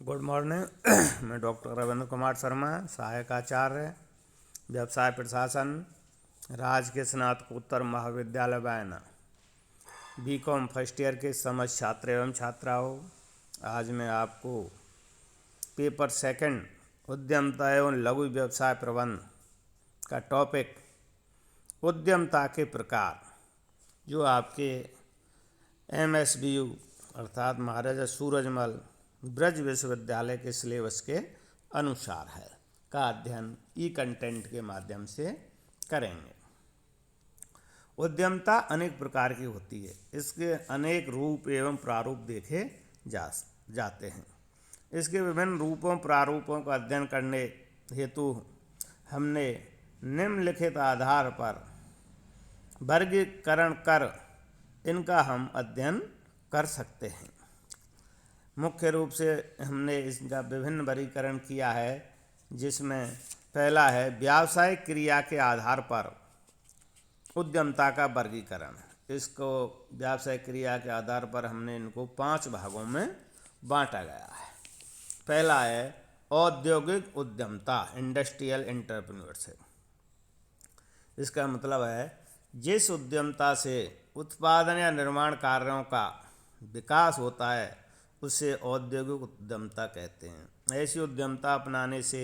Good morning. मैं doctor Ravindra Kumar Sharma, सहायक आचार्य व्यवसाय प्रशासन, राजकीय स्नातकोत्तर महाविद्यालय बयाना, बीकॉम फर्स्ट ईयर के समस्त छात्र एवं छात्राओं। आज मैं आपको पेपर सेकंड उद्यमता एवं लघु व्यवसाय प्रबंध का टॉपिक उद्यमता के प्रकार, जो आपके MSBU अर्थात महाराजा सूरजमल ब्रज विश्वविद्यालय के सिलेबस के अनुसार है, का अध्ययन ई कंटेंट के माध्यम से करेंगे। उद्यमता अनेक प्रकार की होती है। इसके अनेक रूप एवं प्रारूप देखे जाते हैं। इसके विभिन्न रूपों प्रारूपों का अध्ययन करने हेतु हमने निम्नलिखित आधार पर वर्गीकरण कर इनका हम अध्ययन कर सकते हैं। मुख्य रूप से हमने इसका विभिन्न वर्गीकरण किया है, जिसमें पहला है व्यावसायिक क्रिया के आधार पर उद्यमता का वर्गीकरण। इसको व्यावसायिक क्रिया के आधार पर हमने इनको 5 भागों में बांटा गया है। पहला है औद्योगिक उद्यमता, इंडस्ट्रियल एंटरप्रेन्योरशिप। इसका मतलब है जिस उद्यमता से उत्पादन या निर्माण कार्यों का विकास होता है उसे औद्योगिक उद्यमता कहते हैं। ऐसी उद्यमता अपनाने से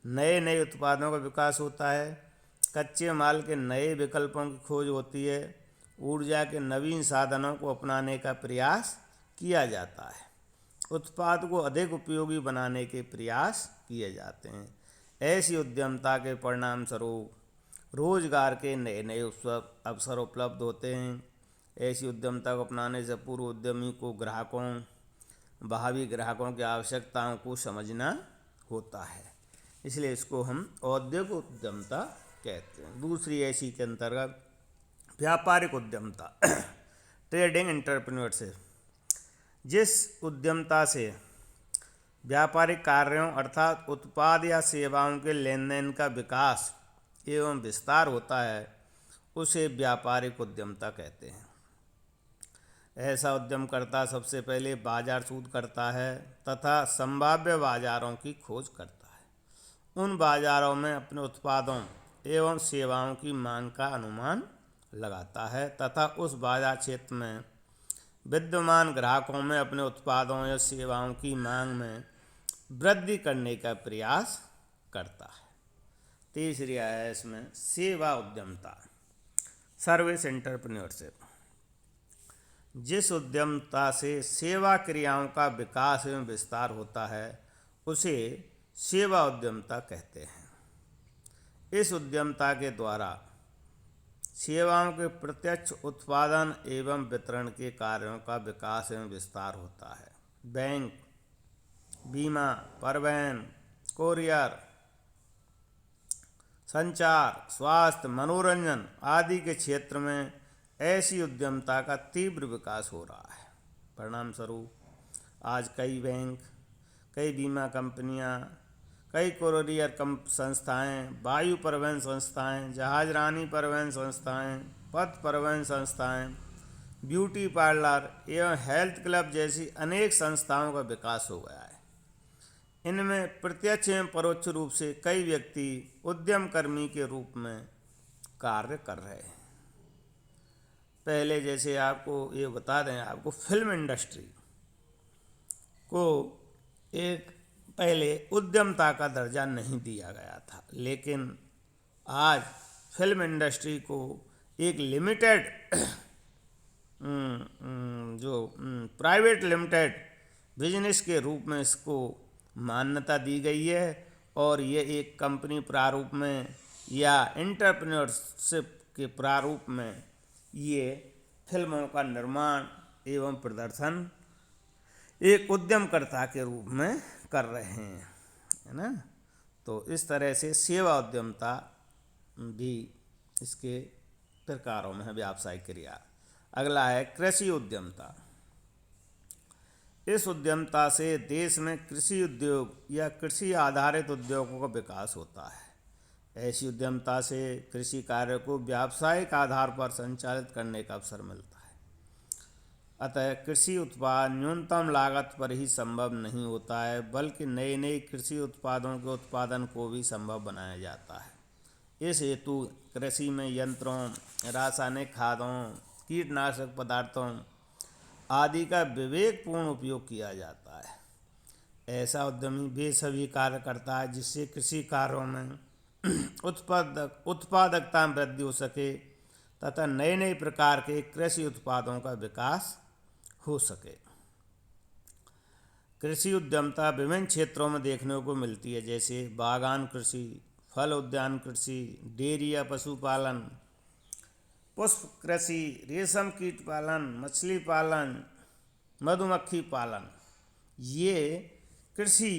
नए नए उत्पादों का विकास होता है, कच्चे माल के नए विकल्पों की खोज होती है, ऊर्जा के नवीन साधनों को अपनाने का प्रयास किया जाता है, उत्पाद को अधिक उपयोगी बनाने के प्रयास किए जाते हैं। ऐसी उद्यमता के परिणाम स्वरूप रोजगार के नए नए अवसर उपलब्ध होते हैं। ऐसी उद्यमता को अपनाने से पूर्व उद्यमी को भावी ग्राहकों की आवश्यकताओं को समझना होता है, इसलिए इसको हम औद्योगिक उद्यमता कहते हैं। दूसरी ऐसी के अंतर्गत व्यापारिक उद्यमता, ट्रेडिंग एंटरप्रेन्योरशिप। जिस उद्यमता से व्यापारिक कार्यों अर्थात उत्पाद या सेवाओं के लेन देन का विकास एवं विस्तार होता है उसे व्यापारिक उद्यमता कहते हैं। ऐसा उद्यमकर्ता सबसे पहले बाजार शोध करता है तथा संभाव्य बाजारों की खोज करता है। उन बाजारों में अपने उत्पादों एवं सेवाओं की मांग का अनुमान लगाता है तथा उस बाजार क्षेत्र में विद्यमान ग्राहकों में अपने उत्पादों या सेवाओं की मांग में वृद्धि करने का प्रयास करता है। तीसरी है इसमें सेवा उद्यमता, सर्विस एंटरप्रेन्योरशिप। जिस उद्यमता से सेवा क्रियाओं का विकास एवं विस्तार होता है उसे सेवा उद्यमता कहते हैं। इस उद्यमता के द्वारा सेवाओं के प्रत्यक्ष उत्पादन एवं वितरण के कार्यों का विकास एवं विस्तार होता है। बैंक, बीमा, परिवहन, कोरियर, संचार, स्वास्थ्य, मनोरंजन आदि के क्षेत्र में ऐसी उद्यमता का तीव्र विकास हो रहा है। परिणाम स्वरूप आज कई बैंक, कई बीमा कंपनियां, कई कोरियर संस्थाएं, वायु परिवहन संस्थाएं, जहाजरानी परिवहन संस्थाएं, पथ परिवहन संस्थाएं, ब्यूटी पार्लर एवं हेल्थ क्लब जैसी अनेक संस्थाओं का विकास हो गया है। इनमें प्रत्यक्ष एवं परोक्ष रूप से कई व्यक्ति उद्यम कर्मी के रूप में कार्य कर रहे हैं। पहले जैसे आपको ये बता दें, आपको फिल्म इंडस्ट्री को एक पहले उद्यमता का दर्जा नहीं दिया गया था, लेकिन आज फिल्म इंडस्ट्री को एक लिमिटेड प्राइवेट लिमिटेड बिजनेस के रूप में इसको मान्यता दी गई है और ये एक कंपनी प्रारूप में या एंटरप्रेन्योरशिप के प्रारूप में ये फिल्मों का निर्माण एवं प्रदर्शन एक उद्यमकर्ता के रूप में कर रहे हैं, है ना। तो इस तरह से सेवा उद्यमता भी इसके प्रकारों में है, व्यावसायिक क्रिया। अगला है कृषि उद्यमता। इस उद्यमता से देश में कृषि उद्योग या कृषि आधारित उद्योगों का विकास होता है। ऐसी उद्यमता से कृषि कार्य को व्यावसायिक आधार पर संचालित करने का अवसर मिलता है। अतः कृषि उत्पाद न्यूनतम लागत पर ही संभव नहीं होता है, बल्कि नए नए कृषि उत्पादों के उत्पादन को भी संभव बनाया जाता है। इस हेतु कृषि में यंत्रों, रासायनिक खादों, कीटनाशक पदार्थों आदि का विवेकपूर्ण उपयोग किया जाता है। ऐसा उद्यमी वे सभी कार्य करता है जिससे कृषि कार्यों में उत्पादकता में वृद्धि हो सके तथा नए नए प्रकार के कृषि उत्पादों का विकास हो सके। कृषि उद्यमता विभिन्न क्षेत्रों में देखने को मिलती है, जैसे बागान कृषि, फल उद्यान कृषि, डेयरी या पशुपालन, पुष्प कृषि, रेशम कीट पालन, मछली पालन, मधुमक्खी पालन। ये कृषि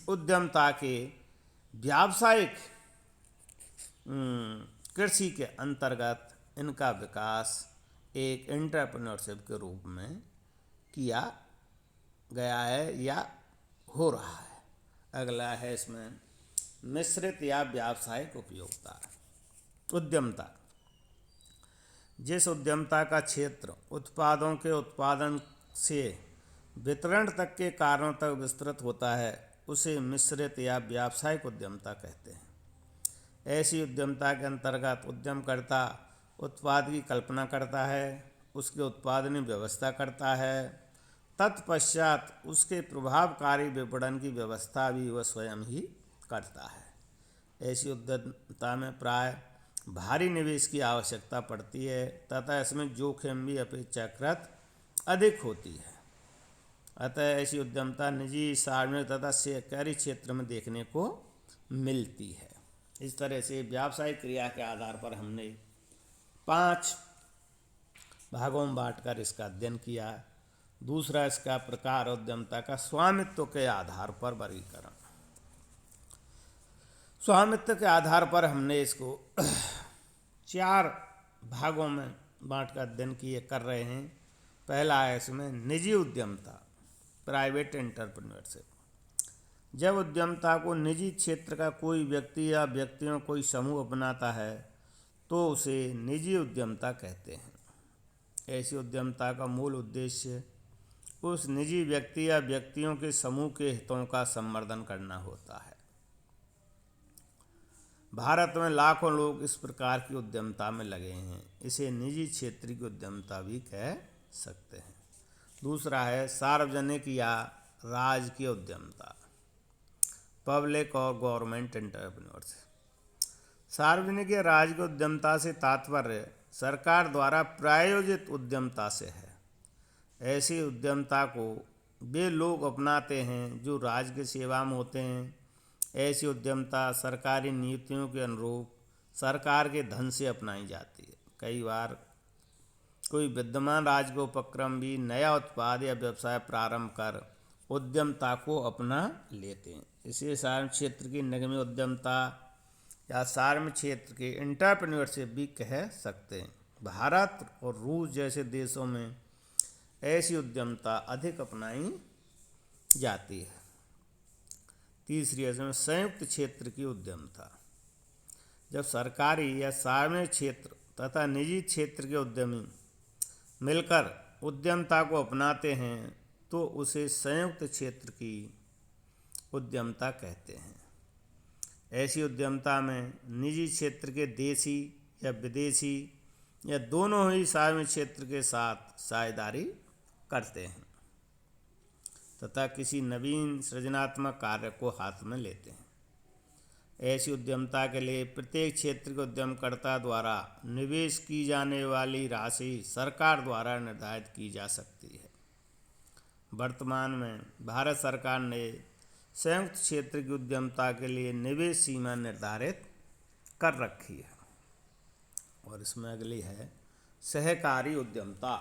उद्यमता के व्यावसायिक कृषि के अंतर्गत इनका विकास एक एंटरप्रेन्योरशिप के रूप में किया गया है या हो रहा है। अगला है इसमें मिश्रित या व्यावसायिक उपयोगिता उद्यमता। जिस उद्यमता का क्षेत्र उत्पादों के उत्पादन से वितरण तक के कारणों तक विस्तृत होता है उसे मिश्रित या व्यावसायिक उद्यमता कहते हैं। ऐसी उद्यमता के अंतर्गत उद्यमकर्ता उत्पाद की कल्पना करता है, उसके उत्पादन की व्यवस्था करता है, तत्पश्चात उसके प्रभावकारी विपणन की व्यवस्था भी वह स्वयं ही करता है। ऐसी उद्यमता में प्राय भारी निवेश की आवश्यकता पड़ती है तथा इसमें जोखिम भी अपेक्षाकृत अधिक होती है। अतः ऐसी उद्यमता निजी, सार्वजनिक तथा सहकारी क्षेत्र में देखने को मिलती है। इस तरह से व्यावसायिक क्रिया के आधार पर हमने 5 भागों में बांटकर इसका अध्ययन किया। दूसरा इसका प्रकार उद्यमता का स्वामित्व के आधार पर वर्गीकरण। स्वामित्व के आधार पर हमने इसको 4 भागों में बांटकर अध्ययन किए कर रहे हैं। पहला है इसमें निजी उद्यमता, प्राइवेट एंटरप्रेन्योरशिप। जब उद्यमता को निजी क्षेत्र का कोई व्यक्ति या व्यक्तियों कोई समूह अपनाता है तो उसे निजी उद्यमता कहते हैं। ऐसी उद्यमता का मूल उद्देश्य उस निजी व्यक्ति या व्यक्तियों के समूह के हितों का संवर्धन करना होता है। भारत में लाखों लोग इस प्रकार की उद्यमता में लगे हैं, इसे निजी क्षेत्र की उद्यमता भी कह सकते हैं। दूसरा है सार्वजनिक या राजकीय उद्यमता, पब्लिक और गवर्नमेंट एंटरप्रेन्योरशिप। सार्वजनिक या राजकीय उद्यमता से तात्पर्य सरकार द्वारा प्रायोजित उद्यमता से है। ऐसी उद्यमता को वे लोग अपनाते हैं जो राज्य की सेवा में होते हैं। ऐसी उद्यमता सरकारी नीतियों के अनुरूप सरकार के धन से अपनाई जाती है। कई बार कोई विद्यमान राज्य के उपक्रम भी नया उत्पाद या व्यवसाय प्रारंभ कर उद्यमता को अपना लेते हैं। इसे सार्वजनिक क्षेत्र की निगमी उद्यमता या सार्वजनिक क्षेत्र के एंटरप्रेन्योरशिप भी कह सकते हैं। भारत और रूस जैसे देशों में ऐसी उद्यमता अधिक अपनाई जाती है। तीसरी है इसमें संयुक्त क्षेत्र की उद्यमता। जब सरकारी या सार्वजनिक क्षेत्र तथा निजी क्षेत्र के उद्यमी मिलकर उद्यमता को अपनाते हैं तो उसे संयुक्त क्षेत्र की उद्यमता कहते हैं। ऐसी उद्यमता में निजी क्षेत्र के देशी या विदेशी या दोनों ही सार्वजनिक क्षेत्र के साथ साझेदारी करते हैं तथा किसी नवीन सृजनात्मक कार्य को हाथ में लेते हैं। ऐसी उद्यमता के लिए प्रत्येक क्षेत्र के उद्यमकर्ता द्वारा निवेश की जाने वाली राशि सरकार द्वारा निर्धारित की जा सकती है। वर्तमान में भारत सरकार ने संयुक्त क्षेत्र की उद्यमता के लिए निवेश सीमा निर्धारित कर रखी है। और इसमें अगली है सहकारी उद्यमता,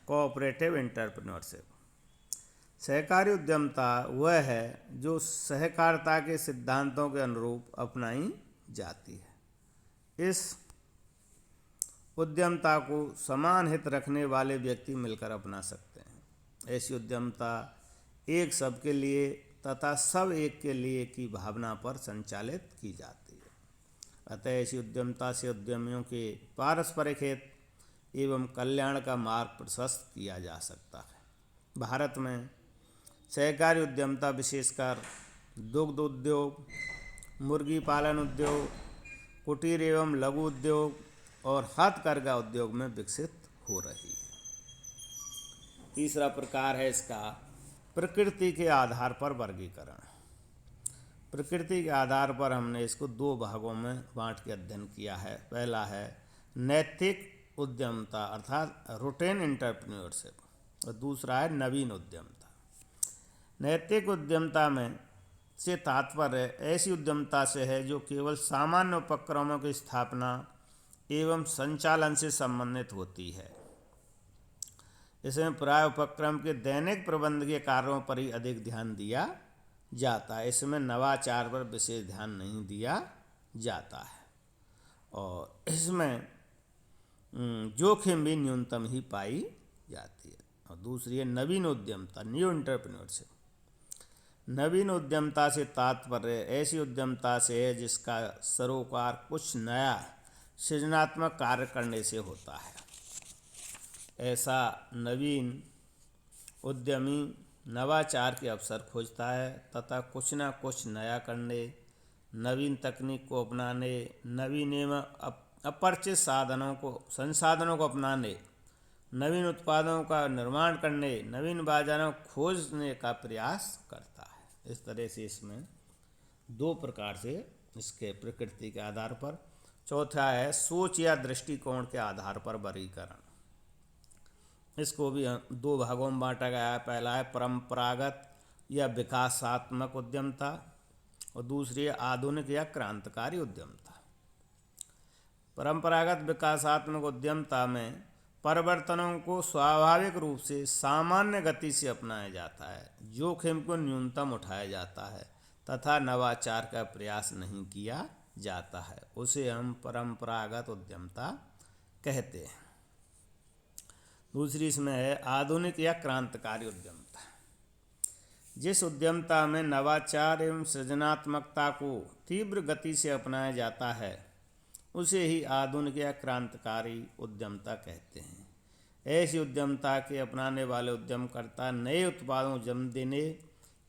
कोऑपरेटिव एंटरप्रेन्योरशिप। सहकारी उद्यमता वह है जो सहकारिता के सिद्धांतों के अनुरूप अपनाई जाती है। इस उद्यमता को समान हित रखने वाले व्यक्ति मिलकर अपना सकते हैं। ऐसी उद्यमता एक सबके लिए तथा सब एक के लिए की भावना पर संचालित की जाती है। अतः ऐसी उद्यमता से उद्यमियों के पारस्परिक हित एवं कल्याण का मार्ग प्रशस्त किया जा सकता है। भारत में सहकारी उद्यमता विशेषकर दुग्ध उद्योग, मुर्गी पालन उद्योग, कुटीर एवं लघु उद्योग और हथकरघा उद्योग में विकसित हो रही है। तीसरा प्रकार है इसका प्रकृति के आधार पर वर्गीकरण। प्रकृति के आधार पर हमने इसको दो भागों में बांट के अध्ययन किया है। पहला है नैतिक उद्यमता अर्थात रूटीन एंटरप्रेन्योरशिप और दूसरा है नवीन उद्यमता। नैतिक उद्यमता में से तात्पर्य ऐसी उद्यमता से है जो केवल सामान्य उपक्रमों की स्थापना एवं संचालन से संबंधित होती है। इसमें प्राय उपक्रम के दैनिक प्रबंधकीय कार्यों पर ही अधिक ध्यान दिया जाता है। इसमें नवाचार पर विशेष ध्यान नहीं दिया जाता है और इसमें जोखिम भी न्यूनतम ही पाई जाती है। और दूसरी है नवीन उद्यमता, न्यू एंटरप्रेन्योरशिप। नवीन उद्यमता से तात्पर्य ऐसी उद्यमता से है जिसका सरोकार कुछ नया सृजनात्मक कार्य करने से होता है। ऐसा नवीन उद्यमी नवाचार के अवसर खोजता है तथा कुछ न कुछ नया करने, नवीन तकनीक को अपनाने, नवीन एवं अपरिचित संसाधनों को अपनाने, नवीन उत्पादों का निर्माण करने, नवीन बाजारों को खोजने का प्रयास करता है। इस तरह से इसमें दो प्रकार से इसके प्रकृति के आधार पर। चौथा है सोच या दृष्टिकोण के आधार पर वर्गीकरण। इसको भी दो भागों में बांटा गया है। पहला है परंपरागत या विकासात्मक उद्यमता और दूसरी है आधुनिक या क्रांतिकारी उद्यमता। परंपरागत विकासात्मक उद्यमता में परिवर्तनों को स्वाभाविक रूप से सामान्य गति से अपनाया जाता है, जोखिम को न्यूनतम उठाया जाता है तथा नवाचार का प्रयास नहीं किया जाता है। उसे हम परंपरागत उद्यमता कहते हैं। दूसरी इसमें है आधुनिक या क्रांतिकारी उद्यमता। जिस उद्यमता में नवाचार एवं सृजनात्मकता को तीव्र गति से अपनाया जाता है उसे ही आधुनिक या क्रांतिकारी उद्यमता कहते हैं। ऐसी उद्यमता के अपनाने वाले उद्यमकर्ता नए उत्पादों को जन्म देने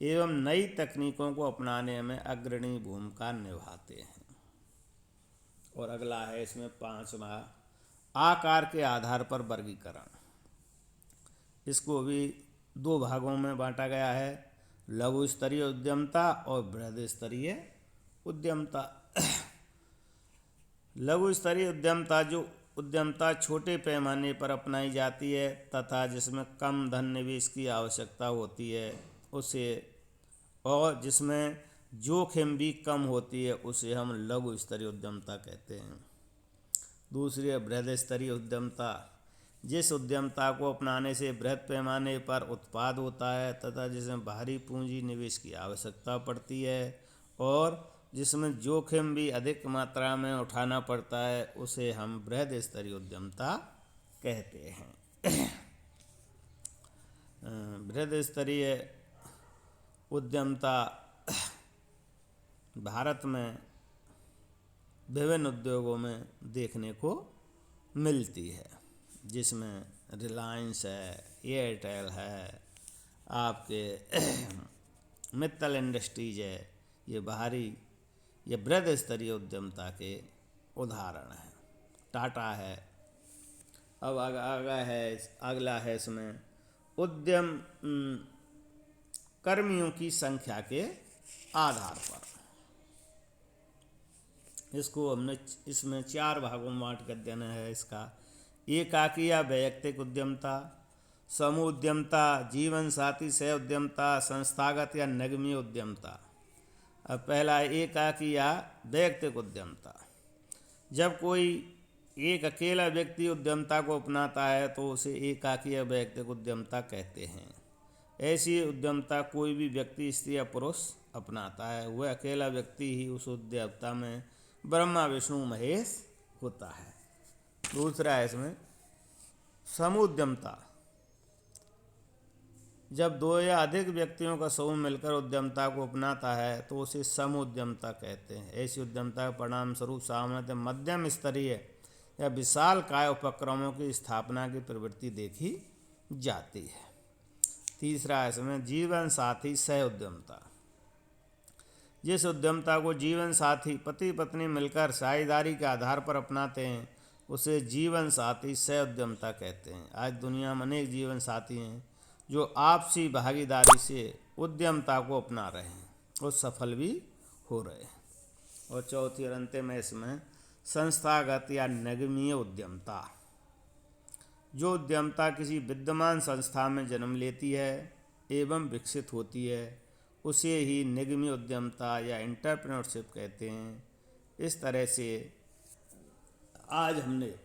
एवं नई तकनीकों को अपनाने में अग्रणी भूमिका निभाते हैं। और अगला है इसमें पांचवा आकार के आधार पर वर्गीकरण। इसको भी दो भागों में बांटा गया है, लघु स्तरीय उद्यमता और बृहद स्तरीय उद्यमता। लघु स्तरीय उद्यमता जो उद्यमता छोटे पैमाने पर अपनाई जाती है तथा जिसमें कम धन निवेश की आवश्यकता होती है उसे, और जिसमें जोखिम भी कम होती है, उसे हम लघु स्तरीय उद्यमता कहते हैं। दूसरी है बृहद स्तरीय उद्यमता। जिस उद्यमता को अपनाने से बृहद पैमाने पर उत्पाद होता है तथा जिसमें भारी पूंजी निवेश की आवश्यकता पड़ती है और जिसमें जोखिम भी अधिक मात्रा में उठाना पड़ता है, उसे हम बृहद स्तरीय उद्यमता कहते हैं। बृहद स्तरीय उद्यमता भारत में विभिन्न उद्योगों में देखने को मिलती है, जिसमें रिलायंस है, एयरटेल है, आपके मित्तल इंडस्ट्रीज है। ये बृहद स्तरीय उद्यमता के उदाहरण हैं। टाटा है। अब अगला है इसमें उद्यम कर्मियों की संख्या के आधार पर। इसको हमने इसमें चार भागों में बांट कर देना है। इसका एकाकी या वैयक्तिक उद्यमता, समूह उद्यमता, जीवन साथी सह उद्यमता, संस्थागत या निगमीय उद्यमता। अब पहला है एकाकी या वैयक्तिक उद्यमता। जब कोई एक अकेला व्यक्ति उद्यमता को अपनाता है तो उसे एकाकी या वैयक्तिक उद्यमता कहते हैं। ऐसी उद्यमता कोई भी व्यक्ति, स्त्री या पुरुष अपनाता है। वह अकेला व्यक्ति ही उस उद्यमता में ब्रह्मा विष्णु महेश होता है। दूसरा है इसमें समूह उद्यमता। जब दो या अधिक व्यक्तियों का समूह मिलकर उद्यमता को अपनाता है तो उसे समूह उद्यमता कहते हैं। ऐसी उद्यमता के परिणाम स्वरूप सामान्यतः मध्यम स्तरीय या विशाल काय उपक्रमों की स्थापना की प्रवृत्ति देखी जाती है। तीसरा है इसमें जीवन साथी सह उद्यमता। जिस उद्यमता को जीवन साथी पति पत्नी मिलकर साझेदारी के आधार पर अपनाते हैं उसे जीवन साथी सह उद्यमता कहते हैं। आज दुनिया में अनेक जीवन साथी हैं जो आपसी भागीदारी से उद्यमता को अपना रहे हैं और सफल भी हो रहे हैं। और चौथी और अंतिम है इसमें संस्थागत या निगमीय उद्यमता। जो उद्यमता किसी विद्यमान संस्था में जन्म लेती है एवं विकसित होती है उसे ही निगमीय उद्यमता या एंटरप्रेन्योरशिप कहते हैं। इस तरह से आज हमने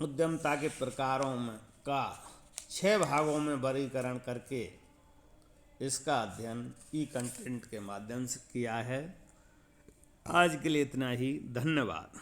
उद्यमता के प्रकारों में का 6 भागों में वर्गीकरण करके इसका अध्ययन ई कंटेंट के माध्यम से किया है। आज के लिए इतना ही। धन्यवाद।